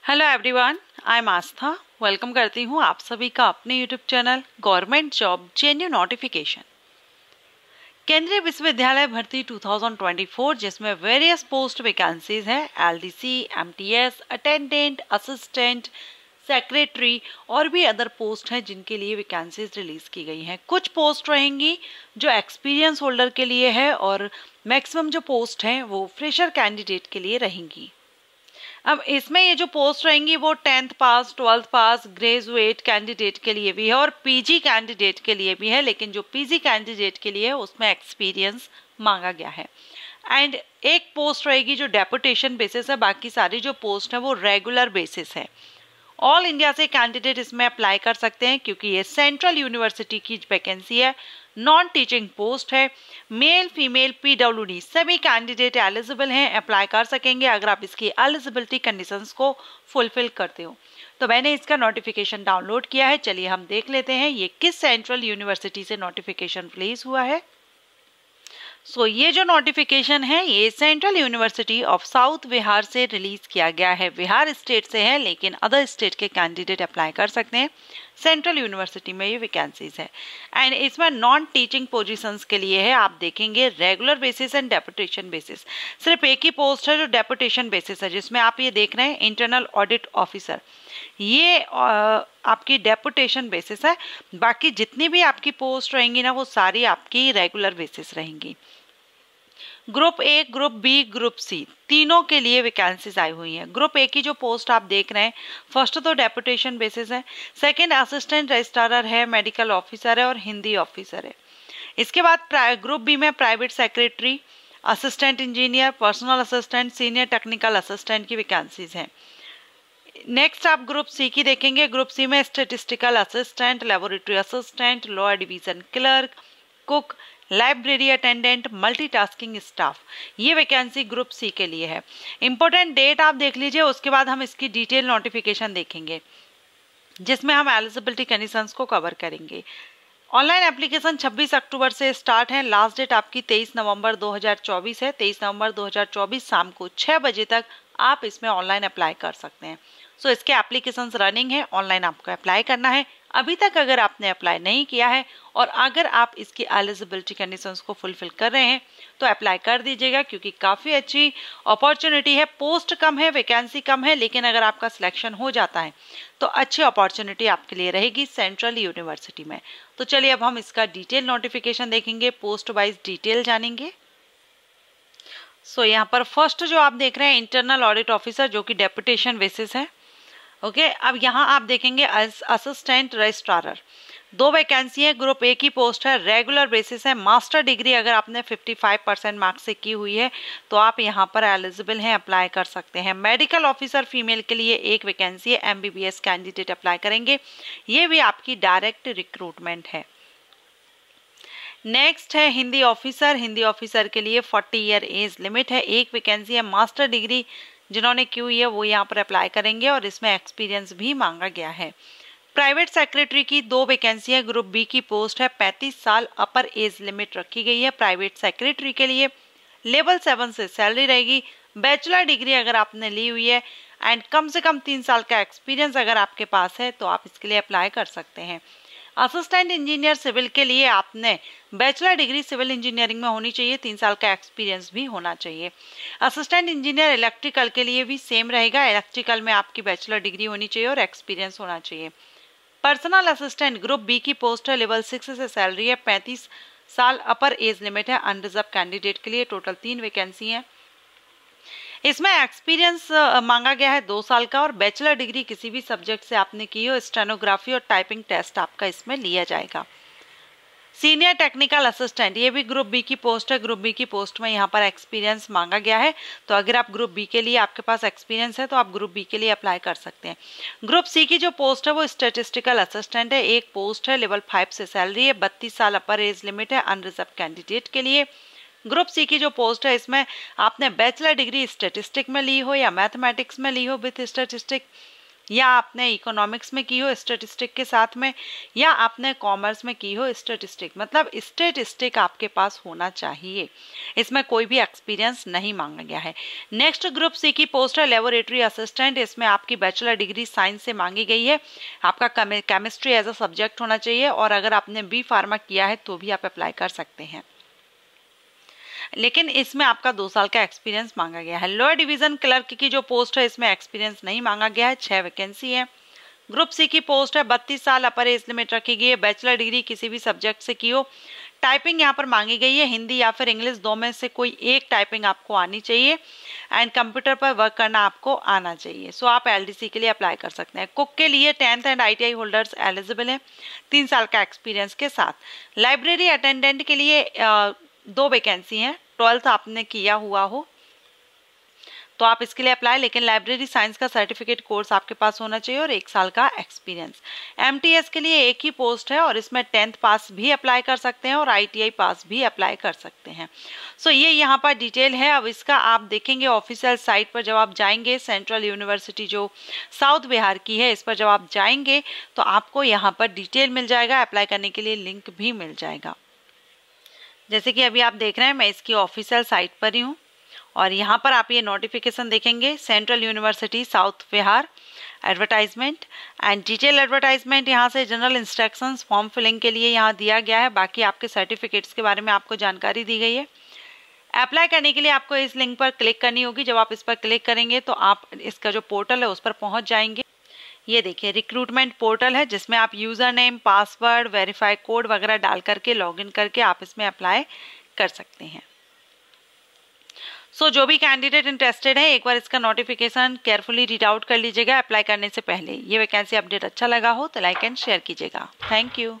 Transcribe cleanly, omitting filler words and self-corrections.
Hello everyone, I am Aastha. Welcome करती हूँ आप सभी का अपने YouTube channel government job जेन्यू notification. केंद्रीय विश्वविद्यालय भर्ती 2024 जिसमें वेरियस पोस्ट वैकेंसीज हैं LDC, MTS, attendant, assistant, secretary और भी अदर पोस्ट हैं जिनके लिए वैकेंसीज रिलीज की गई हैं। कुछ पोस्ट रहेंगी जो एक्सपीरियंस होल्डर के लिए है और मैक्सिमम जो पोस्ट हैं वो फ्रेशर कैंडिडेट के लिए रहेंगी। अब इसमें ये जो पोस्ट रहेंगी वो 10th पास, 12th पास, ग्रेजुएट कैंडिडेट के लिए भी है और पीजी कैंडिडेट के लिए भी है, लेकिन जो पीजी कैंडिडेट के लिए है उसमें एक्सपीरियंस मांगा गया है। एंड एक पोस्ट रहेगी जो डेपुटेशन बेसिस है, बाकी सारी जो पोस्ट है वो रेगुलर बेसिस है। ऑल इंडिया से कैंडिडेट इसमें अप्लाई कर सकते हैं क्योंकि ये सेंट्रल यूनिवर्सिटी की वैकेंसी है, नॉन टीचिंग पोस्ट है। मेल फीमेल पीडब्ल्यूडी सभी कैंडिडेट एलिजिबल हैं, अप्लाई कर सकेंगे अगर आप इसकी एलिजिबिलिटी कंडीशंस को फुलफिल करते हो। तो मैंने इसका नोटिफिकेशन डाउनलोड किया है, चलिए हम देख लेते हैं ये किस सेंट्रल यूनिवर्सिटी से नोटिफिकेशन रिलीज हुआ है। ये जो नोटिफिकेशन है ये central university of south Bihar से रिलीज किया गया है। बिहार स्टेट से है लेकिन अदर स्टेट के कैंडिडेट अप्लाई कर सकते हैं। सेंट्रल यूनिवर्सिटी में ये वैकेंसीज है एंड इसमें नॉन टीचिंग पोजीशंस के लिए है। आप देखेंगे regular basis and deputation basis. सिर्फ एक ही पोस्ट है जो डेपुटेशन बेसिस है, जिसमें आप ये देख रहे हैं इंटरनल ऑडिट ऑफिसर, ये आपकी डेपुटेशन बेसिस है। बाकी जितनी भी आपकी पोस्ट रहेंगी ना वो सारी आपकी रेगुलर बेसिस रहेंगी। Group A, group B, group C तीनों के लिए वैकेंसीज आई हुई हैं। ग्रुप ए की जो पोस्ट आप देख रहे हैं, फर्स्ट तो डेपुटेशन बेसिस है, सेकंड असिस्टेंट रजिस्ट्रार है, मेडिकल ऑफिसर है और हिंदी ऑफिसर है। इसके बाद ग्रुप बी में private secretary, assistant engineer, personal assistant, senior technical assistant की वैकेंसीज हैं। नेक्स्ट आप ग्रुप सी की देखेंगे। ग्रुप सी में statistical assistant, laboratory assistant, lower division clerk, cook, library attendant, multitasking staff, ये वैकेंसी ग्रुप सी के लिए है। इंपॉर्टेंट डेट आप देख लीजिए, उसके बाद हम इसकी डिटेल नोटिफिकेशन देखेंगे जिसमें हम एलिजिबिलिटी कंडीशंस को कवर करेंगे। ऑनलाइन एप्लीकेशन 26 अक्टूबर से स्टार्ट है। लास्ट डेट आपकी 23 नवंबर 2024 है। 23 नवंबर 2024 शाम को 6 बजे तक आप इसमें ऑनलाइन अप्लाई कर सकते हैं। इसके एप्लीकेशंस रनिंग है, ऑनलाइन आपको अप्लाई करना है। अभी तक अगर आपने अप्लाई नहीं किया है और अगर आप इसकी एलिजिबिलिटी कंडीशंस को फुलफिल कर रहे हैं तो अप्लाई कर दीजिएगा क्योंकि काफ़ी अच्छी अपॉर्चुनिटी है। पोस्ट कम है, वैकेंसी कम है, लेकिन अगर आपका सिलेक्शन हो जाता है तो अच्छी अपॉर्चुनिटी आपके लिए रहेगी सेंट्रल यूनिवर्सिटी में। तो चलिए अब हम इसका डिटेल नोटिफिकेशन देखेंगे, पोस्ट वाइज डिटेल जानेंगे। यहाँ पर फर्स्ट जो आप देख रहे हैं इंटरनल ऑडिट ऑफिसर जो कि डेपुटेशन बेसिस है। ओके, अब यहाँ आप देखेंगे असिस्टेंट रजिस्ट्रार, 2 वैकेंसी है। ग्रुप ए की पोस्ट है, रेगुलर बेसिस है। मास्टर डिग्री अगर आपने 55% मार्क्स से की हुई है तो आप यहाँ पर एलिजिबल हैं, अप्लाई कर सकते हैं। मेडिकल ऑफिसर फीमेल के लिए 1 वैकेंसी है, MBBS कैंडिडेट अप्लाई करेंगे। ये भी आपकी डायरेक्ट रिक्रूटमेंट है। नेक्स्ट है हिंदी ऑफिसर। हिंदी ऑफिसर के लिए 40 ईयर एज लिमिट है, 1 वैकेंसी है। मास्टर डिग्री जिन्होंने की हुई है वो यहाँ पर अप्लाई करेंगे और इसमें एक्सपीरियंस भी मांगा गया है। प्राइवेट सेक्रेटरी की 2 वैकेंसी है। ग्रुप बी की पोस्ट है, 35 साल अपर एज लिमिट रखी गई है प्राइवेट सेक्रेटरी के लिए। लेवल 7 से सैलरी रहेगी। बैचलर डिग्री अगर आपने ली हुई है एंड कम से कम 3 साल का एक्सपीरियंस अगर आपके पास है तो आप इसके लिए अप्लाई कर सकते हैं। असिस्टेंट इंजीनियर सिविल के लिए आपने बैचलर डिग्री सिविल इंजीनियरिंग में होनी चाहिए, 3 साल का एक्सपीरियंस भी होना चाहिए। असिस्टेंट इंजीनियर इलेक्ट्रिकल के लिए भी सेम रहेगा, इलेक्ट्रिकल में आपकी बैचलर डिग्री होनी चाहिए और एक्सपीरियंस होना चाहिए। पर्सनल असिस्टेंट ग्रुप बी की पोस्ट है, लेवल 6 से सैलरी है, 35 साल अपर एज लिमिट है अनरिजर्व कैंडिडेट के लिए। टोटल 3 वैकेंसी है। इसमें एक्सपीरियंस मांगा गया है 2 साल का और बैचलर डिग्री किसी भी सब्जेक्ट से आपने की हो, स्टेनोग्राफी और टाइपिंग टेस्ट आपका इसमें लिया जाएगा। सीनियर टेक्निकल असिस्टेंट, ये भी ग्रुप बी की पोस्ट है। ग्रुप बी की पोस्ट में यहाँ पर एक्सपीरियंस मांगा गया है, तो अगर आप ग्रुप बी के लिए आपके पास एक्सपीरियंस है तो आप ग्रुप बी के लिए अप्लाई कर सकते हैं। ग्रुप सी की जो पोस्ट है वो स्टेटिस्टिकल असिस्टेंट है, 1 पोस्ट है, लेवल 5 से सैलरी है, 32 साल अपर एज लिमिट है अनरिजर्व कैंडिडेट के लिए। ग्रुप सी की जो पोस्ट है इसमें आपने बैचलर डिग्री स्टैटिस्टिक में ली हो या मैथमेटिक्स में ली हो विथ स्टैटिस्टिक, या आपने इकोनॉमिक्स में की हो स्टैटिस्टिक के साथ में, या आपने कॉमर्स में की हो स्टैटिस्टिक, मतलब स्टैटिस्टिक आपके पास होना चाहिए। इसमें कोई भी एक्सपीरियंस नहीं मांगा गया है। नेक्स्ट ग्रुप सी की पोस्ट है लेबोरेटरी असिस्टेंट। इसमें आपकी बैचलर डिग्री साइंस से मांगी गई है। आपका केमिस्ट्री एज अ सब्जेक्ट होना चाहिए, और अगर आपने बी फार्मा किया है तो भी आप अप्लाई कर सकते हैं, लेकिन इसमें आपका 2 साल का एक्सपीरियंस मांगा गया है। लोअर डिवीजन क्लर्क की जो पोस्ट है इसमें एक्सपीरियंस नहीं मांगा गया है, 6 वैकेंसी है। ग्रुप सी की पोस्ट है 32 साल अपर एज लिमिट रखी गई है। बैचलर डिग्री किसी भी सब्जेक्ट से की हो। टाइपिंग यहाँ पर मांगी गई है, हिंदी या फिर इंग्लिश, दो में से कोई एक टाइपिंग आपको आनी चाहिए, एंड कंप्यूटर पर वर्क करना आपको आना चाहिए। सो आप एलडीसी के लिए अप्लाई कर सकते हैं। कुक के लिए 10th and ITI holders eligible हैं 3 साल का एक्सपीरियंस के साथ। लाइब्रेरी अटेंडेंट के लिए 2 वैकेंसी हैं। 12th आपने किया हुआ हो तो आप इसके लिए अप्लाई, लेकिन लाइब्रेरी साइंस का सर्टिफिकेट कोर्स आपके पास होना चाहिए और 1 साल का एक्सपीरियंस। MTS के लिए एक ही पोस्ट है और इसमें 10th पास भी अप्लाई कर सकते हैं और ITI पास भी अप्लाई कर सकते हैं। सो ये यहाँ पर डिटेल है। अब इसका आप देखेंगे ऑफिशियल साइट पर जब आप जाएंगे, सेंट्रल यूनिवर्सिटी जो साउथ बिहार की है, इस पर जब आप जाएंगे तो आपको यहाँ पर डिटेल मिल जाएगा। अप्लाई करने के लिए लिंक भी मिल जाएगा। जैसे कि अभी आप देख रहे हैं, मैं इसकी ऑफिशियल साइट पर ही हूँ और यहाँ पर आप ये नोटिफिकेशन देखेंगे, central university south Bihar advertisement and detail advertisement. यहाँ से जनरल इंस्ट्रक्शंस फॉर्म फिलिंग के लिए यहाँ दिया गया है। बाकी आपके सर्टिफिकेट्स के बारे में आपको जानकारी दी गई है। अप्लाई करने के लिए आपको इस लिंक पर क्लिक करनी होगी। जब आप इस पर क्लिक करेंगे तो आप इसका जो पोर्टल है उस पर पहुँच जाएंगे। ये देखिए रिक्रूटमेंट पोर्टल है, जिसमें आप user name, password, verify code वगैरह डाल करके लॉगिन करके आप इसमें अप्लाई कर सकते हैं। सो जो भी कैंडिडेट इंटरेस्टेड है, एक बार इसका नोटिफिकेशन केयरफुली रीड आउट कर लीजिएगा अप्लाई करने से पहले। ये वैकेंसी अपडेट अच्छा लगा हो तो लाइक एंड शेयर कीजिएगा। Thank you.